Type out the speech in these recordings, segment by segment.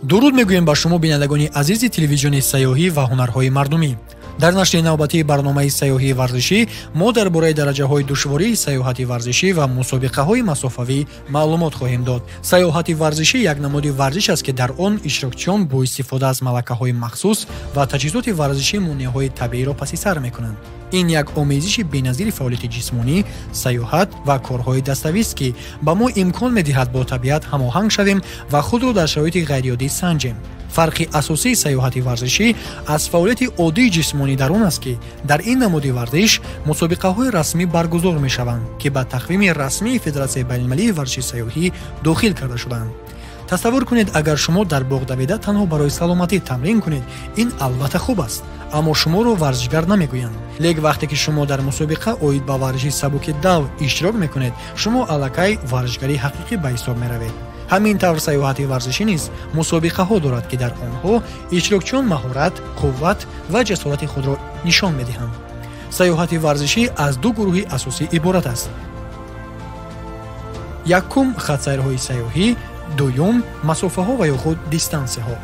дуруд мегӯем ба шумо бинандагони азизи телевизиони сайёҳӣ ва ҳунарҳои мардумӣ. дар нашри навбатии барномаи сайёҳии варзишӣ мо дар бораи дараҷаҳои душвории сайёҳати варзишӣ ва мусобиқаҳои масофавӣ маълумот хоҳем дод. сайёҳати варзишӣ як намуди варзиш аст ки дар он иштирокчиён бо истифода аз малакаҳои махсус ва таҷҳизоти варзишӣ монеаҳои табииро пасисар мекунанд. ин як омезиши беназири фаъолияти ҷисмонӣ, сайёҳат ва корҳои дастовист ки ба мо имкон медиҳад бо табиат ҳамоҳанг шавем ва худро дар шароити ғайриоддӣ санҷем. фарқи асосии сайёҳати варзишӣ аз фаъолияти оддии ҷисмонӣ дар он аст ки дар ин намуди варзиш мусобиқаҳои расмӣ баргузор мешаванд ки ба тақвими расмии Федератсияи байналмилалии варзиши сайёҳӣ дохил карда шудаанд. тасаввур кунед, агар шумо дар боғ давида танҳо барои саломатӣ тамрин кунед, ин албатта хуб аст, аммо шуморо варзишгар намегӯянд. лек вақте ки шумо дар мусобиқа оид ба варзиши сабуки дав иштирок мекунед, шумо аллакай варзишгари ҳақиқӣ ба ҳисоб меравед. ҳамин тавр сайёҳати варзишӣ низ мусобиқаҳо дорад ки дар онҳо иштирокчиён маҳорат, қувват ва ҷасорати худро нишон медиҳанд. сайёҳати варзишӣ аз ду гурӯҳи асосӣ иборат аст. якум хатсайрҳои сайёҳӣ, дуюм масофаҳо ва ё худ дистансияҳо.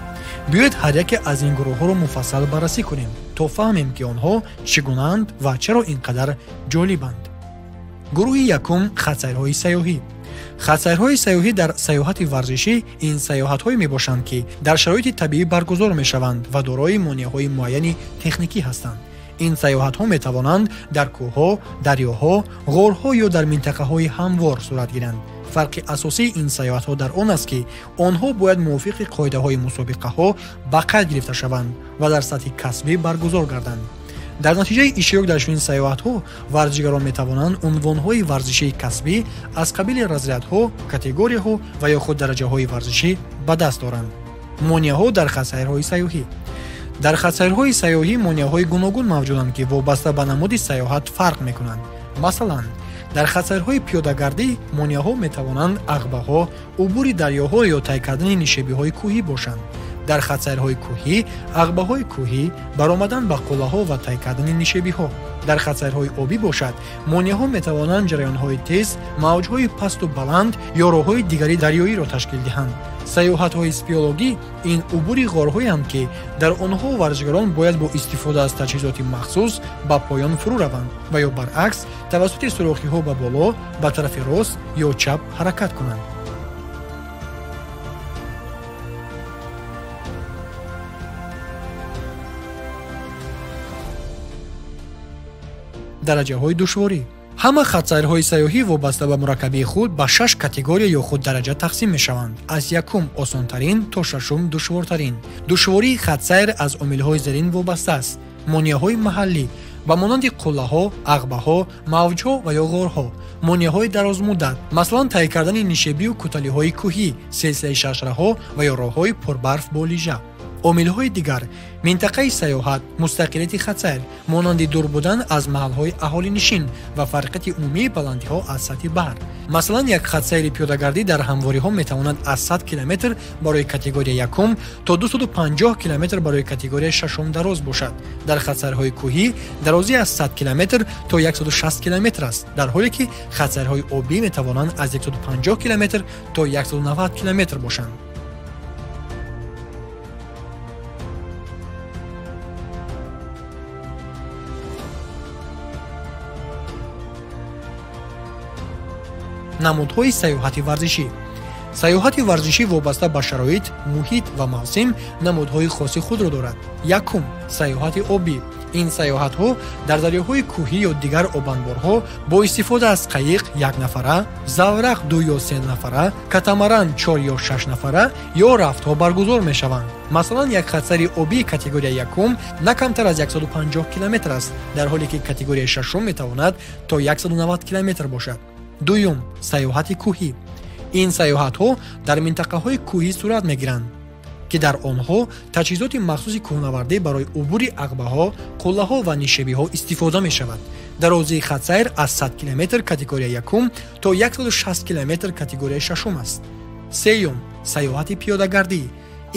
биёед ҳар яке аз ин гурӯҳҳоро муфассал баррасӣ кунем, то фаҳмем ки онҳо чӣ гунаанд ва чаро ин қадар ҷолибанд. гурӯҳи якум хатсайрҳои сайёҳӣ. хатсайрҳои сайёҳӣ дар сайёҳати варзишӣ ин сайёҳатҳое мебошанд ки дар шароити табиӣ баргузор мешаванд ва дорои монеаҳои муайяни техникӣ ҳастанд. ин сайёҳатҳо метавонанд дар кӯҳҳо, дарёҳо, ғорҳо ё дар минтақаҳои ҳамвор сурат гиранд. фарқи асосии ин сайёҳатҳо дар он аст ки онҳо бояд мувофиқи қоидаҳои мусобиқаҳо ба қайд гирифта шаванд ва дар сатҳи касбӣ баргузор гарданд. дар натиҷаи иштирок дар чунин сайёҳатҳо варзишгарон метавонанд унвонҳои варзишии касбӣ аз қабили разрядҳо, категорияҳо ва ё худ дараҷаҳои варзишӣ ба даст оранд. монеаҳо дар хатсайрҳои сайёҳӣ. дар хатсайрҳои сайёҳӣ монеаҳои гуногун мавҷуданд ки вобаста ба намуди сайёҳат фарқ мекунанд. масалан, дар хатсайрҳои пиёдагардӣ монеаҳо метавонанд ағбаҳо, убури дарёҳо ё тай кардани нишебиҳои кӯҳӣ бошанд. дар хатсайрҳои кӯҳӣ, ағбаҳои кӯҳӣ, баромадан ба қуллаҳо ва тай кардани нишебиҳо. дар хатсайрҳои обӣ бошад, монеаҳо метавонанд ҷараёнҳои тез, мавҷҳои пасту баланд ё роҳҳои дигари дарёиро ташкил диҳанд. сайёҳатҳои спелеологӣ ин убури ғорҳоянд ки дар онҳо варзишгарон бояд бо истифода аз таҷҳизоти махсус ба поён фурӯ раванд ва ё баръакс тавассути сурохиҳо ба боло, ба тарафи рост ё чап ҳаракат кунанд. дараҷаҳои душворӣ. ҳама хатсайрҳои сайёҳӣ вобаста ба мураккабии худ ба 6 категория ё худ дараҷа тақсим мешаванд. аз якум осонтарин то шашум душвортарин. душвории хатсайр аз омилҳои зерин вобаста аст. монеаҳои маҳаллӣ ба монанди қуллаҳо, ағбаҳо, мавҷҳо ва ё ғорҳо. монеаҳои дарозмуддат, масалан тай кардани нишебию кӯталиҳои кӯҳӣ, силсилаи шашраҳо ва ё роҳҳои пурбарф бо лижа. омилҳои дигар: минтақаи сайёҳат, мустақилияти хатсайр, монанди дур будан аз маҳалҳои аҳолинишин ва фарқияти умумии баландиҳо аз сатҳи баҳр. масалан, як хатсайри пиёдагардӣ дар ҳамвориҳо метавонад аз 100 километр барои категория якум то 250 километр барои категория шашум дароз бошад. дар хатсайрҳои кӯҳӣ дарозӣ аз 100 километр то 160 километр аст, дар ҳоле ки хатсайрҳои обӣ метавонанд аз 150 километр то 190 километр бошанд. намудҳои сайёҳати варзишӣ. сайёҳати варзишӣ вобаста ба шароит, муҳит ва мавсим намудҳои хоси худро дорад. якум сайёҳати обӣ. ин сайёҳатҳо дар дарёҳои кӯҳӣ ё дигар обанборҳо бо истифода аз қаиқ 1 нафара, заврақ 2 ё 3 нафара, катамаран 4 ё 6 нафара ё рафтҳо баргузор мешаванд. масалан, як хатсайри обии категория якум на камтар аз 150 километр аст, дар ҳоле ки категория шашум метавонад то 190 километр бошад. дуюм сайёҳати кӯҳӣ. ин сайёҳатҳо дар минтақаҳои кӯҳӣ сурат мегиранд ки дар онҳо таҷҳизоти махсуси кӯҳнавардӣ барои убури ағбаҳо, қуллаҳо ва нишебиҳо истифода мешавад. дарозии хатсайр аз 100 километр категория якум то 160 километр категория шашум аст. сеюм сайёҳати пиёдагардӣ.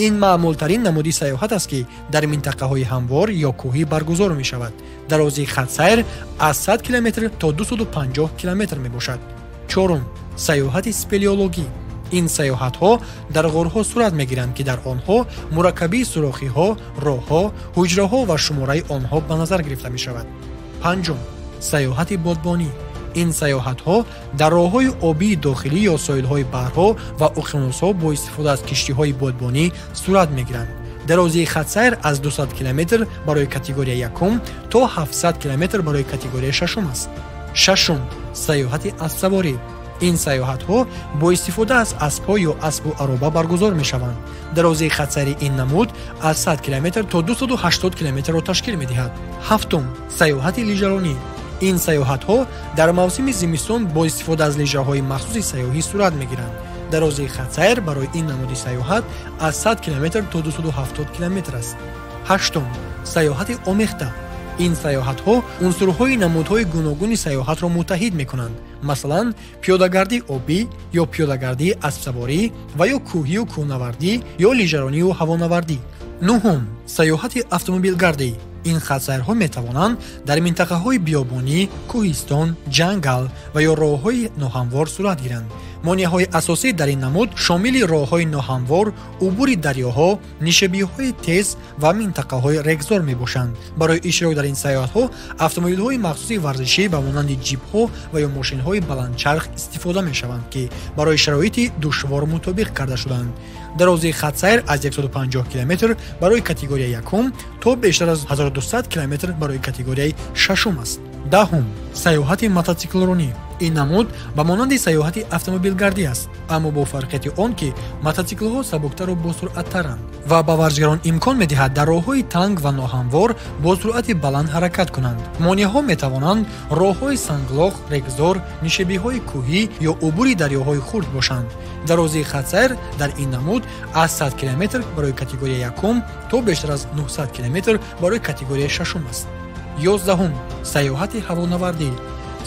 ин маъмултарин намуди сайёҳат аст ки дар минтақаҳои ҳамвор ё кӯҳӣ баргузор мешавад. дарозии хатсайр аз 100 километр то 250 километр мебошад. чорум сайёҳати спелеологӣ. ин саёҳатҳо дар ғорҳо сурат мегиранд ки дар онҳо мураккаби сурохиҳо, роҳҳо, ҳуҷраҳо ва шумораи онҳо ба назар гирифта мешавад. Панҷум, саёҳати бодбонӣ. ин саёҳатҳо дар роҳҳои обии дохилӣ ё соҳилҳои баҳрҳо ва уқёнусҳо бо истифода аз киштиҳои бодбонӣ сурат мегиранд. дарозии хатсайр аз 200 км барои категория якум то 700 км барои категория шашум аст. шашум, саёҳати аспсаворӣ. ин саёҳатҳо бо истифода аз аспҳо ё аспу ароба баргузор мешаванд. дарозии хатсайри ин намуд аз 100 км то 280 км-ро ташкил медиҳад. ҳафтум, саёҳати лижаронӣ. ин саёҳатҳо дар мавсими зимистон бо истифода аз лижаҳои махсуси саёҳӣ сурат мегиранд. дарозии хатсайр барои ин намуди саёҳат аз 100 км то 270 км аст. ҳаштум, саёҳати омехта. ин саёҳатҳо унсурҳои намудҳои гуногуни саёҳатро муттаҳид мекунанд. масалан, пиёдагардии обӣ ё пиёдагардии аспсаворӣ ва ё кӯҳию кӯҳнавардӣ ё лижаронию ҳавонавардӣ. нуҳум, саёҳати автомобилгардӣ. ин хатсайрҳо метавонанд дар минтақаҳои биёбонӣ, кӯҳистон, ҷангал ва ё роҳҳои ноҳамвор сурат гиранд. монеаҳои асосӣ дар ин намуд шомили роҳҳои ноҳамвор, убури дарёҳо, нишебиҳои тез ва минтақаҳои регзор мебошанд. барои иштирок дар ин саёҳатҳо автомобилҳои махсуси варзишӣ ба монанди ҷипҳо ва ё мошинҳои баландчарх истифода мешаванд, ки барои шароити душвор мутобиқ карда шуданд. дарозии хатсайр аз 150 км барои категория якум то бештар аз 1200 км барои категорияи шашум аст. даҳум, саёҳати мотоциклронӣ. ин намуд ба монанди саёҳати автомобилгардӣ аст, аммо бо фарқияти он ки мотоциклҳо сабуктару босуръаттаранд ва ба варзишгарон имкон медиҳад дар роҳҳои танг ва ноҳамвор бо суръати баланд ҳаракат кунанд. монеаҳо метавонанд роҳҳои санглох, регзор, нишебиҳои кӯҳӣ ё убури дарёҳои хурд бошанд. дарозии хатсайр дар ин намуд аз 100 км барои категория якум то бештар аз 900 км барои категорияи шашум аст. 11, саёҳати ҳавонавардӣ.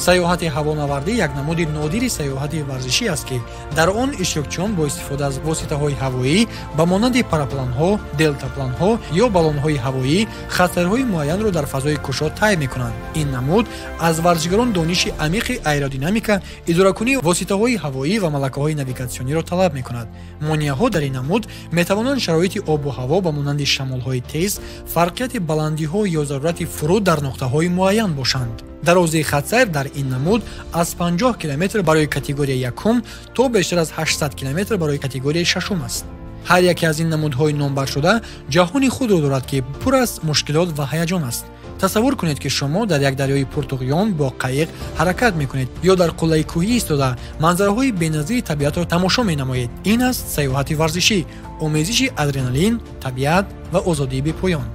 саёҳати ҳавонавардӣ як намуди нодири саёҳати варзишӣ аст, ки дар он иштирокчиён бо истифода аз воситаҳои ҳавоӣ ба монанди парапланҳо, делтапланҳо ё баллонҳои ҳавоӣ хатсайрҳои муайянро дар фазои кушод тай мекунанд. ин намуд аз варзишгарон дониши амиқи аэродинамика, идоракунии воситаҳои ҳавоӣ ва малакаҳои навигатсиониро талаб мекунад. монеаҳо дар ин намуд метавонанд шароити обу ҳаво ба монанди шамолҳои тез, фарқияти баландиҳо ё зарурати фуруд дар нуқтаҳои муайян бошанд. дарозии хатсайр дар ин намуд аз 50 км барои категория якум то бештар аз 800 км барои категорияи шашум аст. ҳар яке аз ин намудҳои номбаршуда ҷаҳони худро дорад, ки пур аз мушкилот ва ҳаяҷон аст. тасаввур кунед, ки шумо дар як дарёи пуртуғиён бо қайиқ ҳаракат мекунед ё дар қуллаи кӯҳӣ истода манзараҳои беназири табиатро тамошо менамоед. ин аст саёҳати варзишӣ, омезиши адреналин, табиат ва озодии бепоён.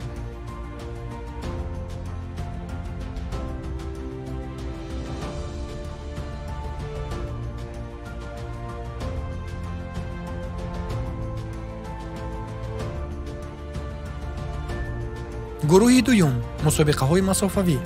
гурӯҳи дуюм, мусобиқаҳои масофавӣ.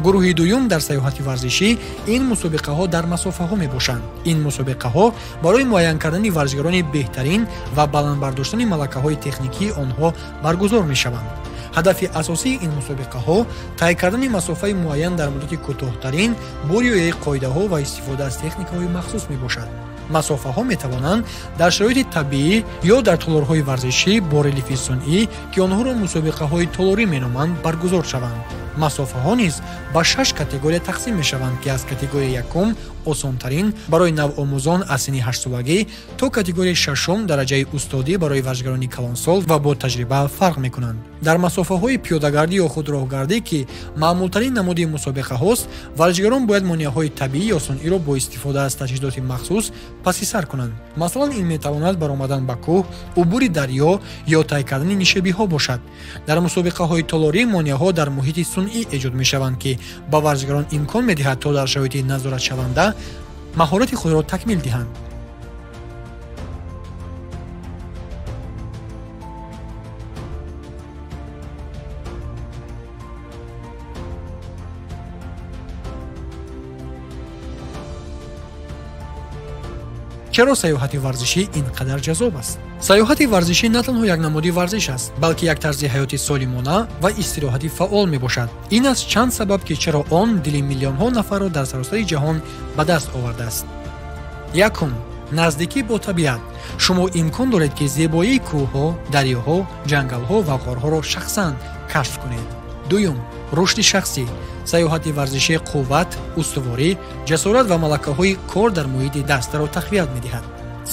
гурӯҳи дуюм дар саёҳати варзишӣ ин мусобиқаҳо дар масофаҳо мебошанд. ин мусобиқаҳо барои муайян кардани варзишгарони беҳтарин ва баландбардоштани малакаҳои техникии онҳо баргузор мешаванд. ҳадафи асосии ин мусобиқаҳо тай кардани масофаи муайян дар муддати кӯтоҳтарин бо риояи қоидаҳо ва истифода аз техникаҳои махсус мебошад. масофаҳо метавонанд дар шароити табиӣ ё дар толорҳои варзишӣ бо релифи сунъӣ, ки онҳоро мусобиқаҳои толорӣ меноманд, баргузор шаванд. масофаҳо низ ба 6 категория тақсим мешаванд, ки аз категорияи якум осонтарин барои навомӯзон аз синни 8 солагӣ то категорияи шашум дараҷаи устодӣ барои варзишгарони калонсол ва бо таҷриба фарқ мекунанд. дар масофаҳои пиёдагардӣ ё худроҳгардӣ, ки маъмултарин намуди мусобиқаҳост, варзишгарон бояд монеаҳои табиӣ ё сунъиро бо истифода аз таҷҳизоти махсус пасисар кунанд. масалан, ин метавонад баромадан ба кӯҳ, убури дарё ё тай кардани нишебиҳо бошад. дар мусобиқаҳои толорӣ монеаҳо дар муҳити сунъӣ эҷод мешаванд, ки ба варзишгарон имкон медиҳад то дар шароити назоратшаванда маҳорати худро такмил диҳанд. чаро саёҳати варзишӣ ин қадар ҷазоб аст? саёҳати варзишӣ на танҳо як намуди варзиш аст, балки як тарзи ҳаёти солимона ва истироҳати фаъол мебошад. ин аст чанд сабаб, ки чаро он дили миллионҳо нафарро дар саросари ҷаҳон ба даст овардааст. якум, наздикӣ бо табиат. шумо имкон доред ки зебоии кӯҳҳо, дарёҳо, ҷангалҳо ва ғорҳоро шахсан кашф кунед. дуюм, рушди шахсӣ. сайёҳати варзишӣ қувват, устуворӣ, ҷасорат ва малакаҳои кор дар муҳити дастаро тақвият медиҳад.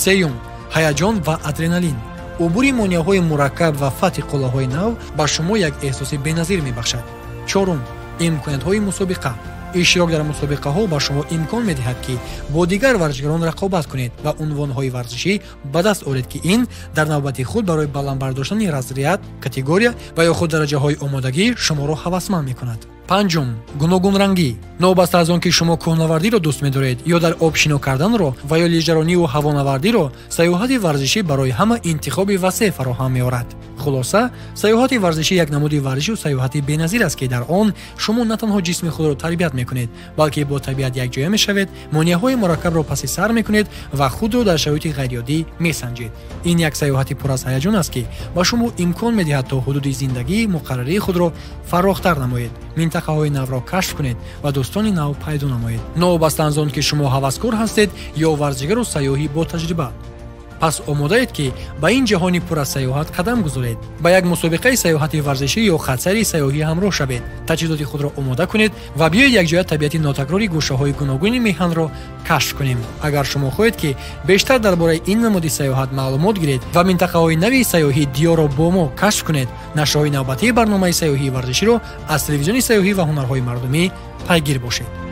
сеюм, ҳаяҷон ва адреналин. убури монеаҳои мураккаб ва фатҳи қуллаҳои нав ба шумо як эҳсоси беназир мебахшад. чорум, имкониятҳои мусобиқа. иштирок дар мусобиқаҳо ба шумо имкон медиҳад ки бо дигар варзишгарон рақобат кунед ва унвонҳои варзишӣ ба даст оред ки ин дар навбати худ барои баланд бардоштани разряд, категория ва ё худ дараҷаҳои омодагӣ шуморо ҳавасманд мекунад. панҷум, гуногунрангӣ. новбаста аз он ки шумо кӯҳнавардиро дӯст медоред ё дар об шино карданро ва ё лижарониву ҳавонавардиро, сайёҳати варзишӣ барои ҳама интихоби васеъ фароҳам меорад. хулоса, сайёҳати варзишӣ як намуди варзишу сайёҳати беназир аст ки дар он шумо на танҳо ҷисми худро тарбият мекунед, балки бо табиат якҷоя мешавед, монеаҳои мураккабро паси сар мекунед ва худро дар шароити ғайриоддӣ месанҷед. ин як сайёҳати пур аз ҳаяҷон аст ки ба шумо имкон медиҳад то ҳудуди зиндагии муқаррарии худро фарохтар намоед, минтақаҳои навро кашф кунед ва дӯстони нав пайдо намоед, новбаста аз он ки шумо ҳаваскор ҳастед ё варзигару сайёҳи бо таҷриба. пас омодаед ки ба ин ҷаҳони пур аз сайёҳат қадам гузоред. ба як мусобиқаи сайёҳати варзишӣ ё хатсайри сайёҳӣ ҳамроҳ шавед, таҷҳизоти худро омода кунед ва биёед якҷоя табиати нотакрори гӯшаҳои гуногуни меҳанро кашф кунем. агар шумо хоҳед ки бештар дар бораи ин намуди сайёҳат маълумот гиред ва минтақаҳои нави сайёҳӣ диёрро бо мо кашф кунед, нашрҳои навбатии барномаи сайёҳии варзиширо аз телевизиони сайёҳӣ ва ҳунарҳои мардумӣ пайгир бошед.